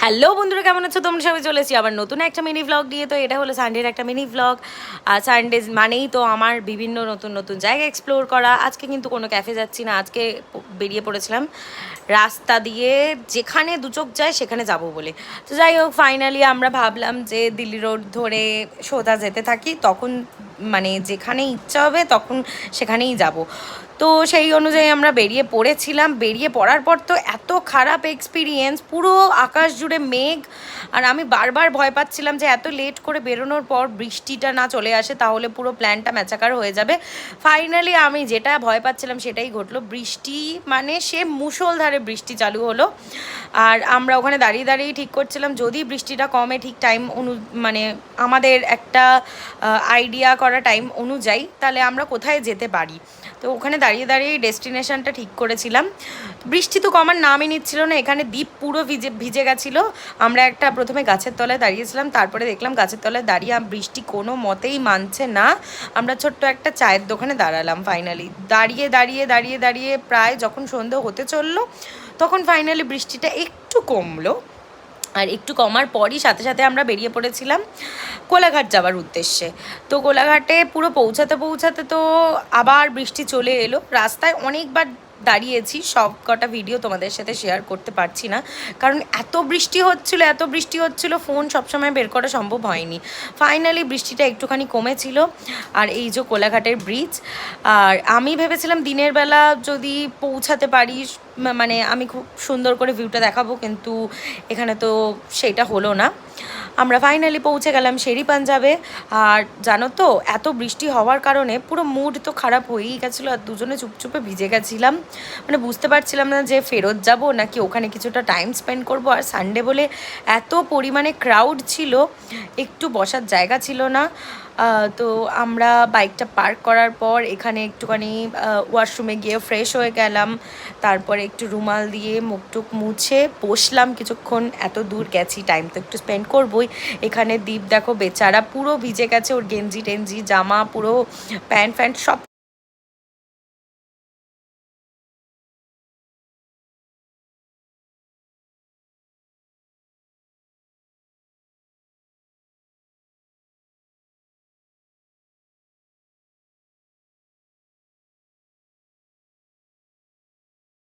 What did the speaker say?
Hello বন্ধুরা, কেমন আছো তোমরা সবাই? চলে এসেছি আবার নতুন একটা মিনি ভ্লগ দিয়ে। তো এটা হলো সানডের একটা মিনি ভ্লগ। আর সানডে মানেই তো আমার বিভিন্ন নতুন নতুন জায়গা এক্সপ্লোর করা। আজকে কিন্তু কোনো ক্যাফে যাচ্ছি না, আজকে বেরিয়ে পড়েছিলাম রাস্তা দিয়ে, যেখানে দু চোখ যায় সেখানে যাব বলে। তো যাই হোক, ফাইনালি আমরা ভাবলাম যে দিল্লি রোড ধরে সোজা যেতে থাকি, তখন মানে যেখানে ইচ্ছা হবে তখন সেখানেই যাব। তো সেই অনুযায়ী আমরা বেরিয়ে পড়েছিলাম। বেরিয়ে পড়ার পর তো এত খারাপ এক্সপিরিয়েন্স, পুরো আকাশ জুড়ে মেঘ। আর আমি বারবার ভয় পাচ্ছিলাম যে এত লেট করে বেরোনোর পর বৃষ্টিটা না চলে আসে, তাহলে পুরো প্ল্যানটা ম্যাচাকার হয়ে যাবে। ফাইনালি আমি যেটা ভয় পাচ্ছিলাম সেটাই ঘটলো। বৃষ্টি মানে সে মুষলধারে বৃষ্টি চালু হলো। আর আমরা ওখানে দাঁড়িয়ে দাঁড়িয়েই ঠিক করছিলাম, যদি বৃষ্টিটা কমে ঠিক টাইম মানে আমাদের একটা আইডিয়া করা টাইম অনুযায়ী, তাহলে আমরা কোথায় যেতে পারি। তো ওখানে দাঁড়িয়ে দাঁড়িয়ে ডেস্টিনেশনটা ঠিক করেছিলাম। বৃষ্টি তো কমার নামই নিচ্ছিল না, এখানে দ্বীপ পুরো ভিজে গেছিলো। আমরা একটা প্রথমে গাছের তলায় দাঁড়িয়েছিলাম, তারপরে দেখলাম গাছের তলায় দাঁড়িয়ে বৃষ্টি কোনো মতেই মানছে না। আমরা ছোট্ট একটা চায়ের দোকানে দাঁড়ালাম। ফাইনালি দাঁড়িয়ে দাঁড়িয়ে দাঁড়িয়ে দাঁড়িয়ে প্রায় যখন সন্ধে হতে চললো, তখন ফাইনালি বৃষ্টিটা একটু কমলো। আর একটু কমার পরই সাথে সাথে আমরা বেরিয়ে পড়েছিলাম কোলাঘাট যাওয়ার উদ্দেশ্যে। তো কোলাঘাটে পুরো পৌঁছাতে পৌঁছাতে তো আবার বৃষ্টি চলে এলো। রাস্তায় অনেকবার দাঁড়িয়েছি, সব কটা ভিডিও তোমাদের সাথে শেয়ার করতে পারছি না, কারণ এত বৃষ্টি হচ্ছিলো ফোন সবসময় বের করা সম্ভব হয়নি। ফাইনালি বৃষ্টিটা একটুখানি কমেছিল। আর এই যে কোলাঘাটের ব্রিজ, আর আমি ভেবেছিলাম দিনের বেলা যদি পৌঁছাতে পারি, মানে আমি খুব সুন্দর করে ভিউটা দেখাবো, কিন্তু এখানে তো সেটা হলো না। আমরা ফাইনালি পৌঁছে গেলাম শেরি পাঞ্জাবে। আর জানো তো, এত বৃষ্টি হওয়ার কারণে পুরো মুড তো খারাপ হয়েই গেছিলো, আর দুজনে চুপচুপে ভিজে গেছিলাম। মানে বুঝতে পারছিলাম না যে ফেরত যাব নাকি ওখানে কিছুটা টাইম স্পেন্ড করব। আর সানডে বলে এত পরিমাণে ক্রাউড ছিল, একটু বসার জায়গা ছিল না। তো আমরা বাইকটা পার্ক করার পর এখানে একটুখানি ওয়াশরুমে গিয়ে ফ্রেশ হয়ে গেলাম। তারপরে একটু রুমাল দিয়ে মুখ টুক মুছে বসলাম কিছুক্ষণ। এত দূর গেছি, টাইম তো একটু স্পেন্ড করবোই। এখানে দ্বীপ দেখো, বেচারা পুরো ভিজে গেছে, ওর গেঞ্জি টেঞ্জি জামা পুরো প্যান্ট ফ্যান্ট সব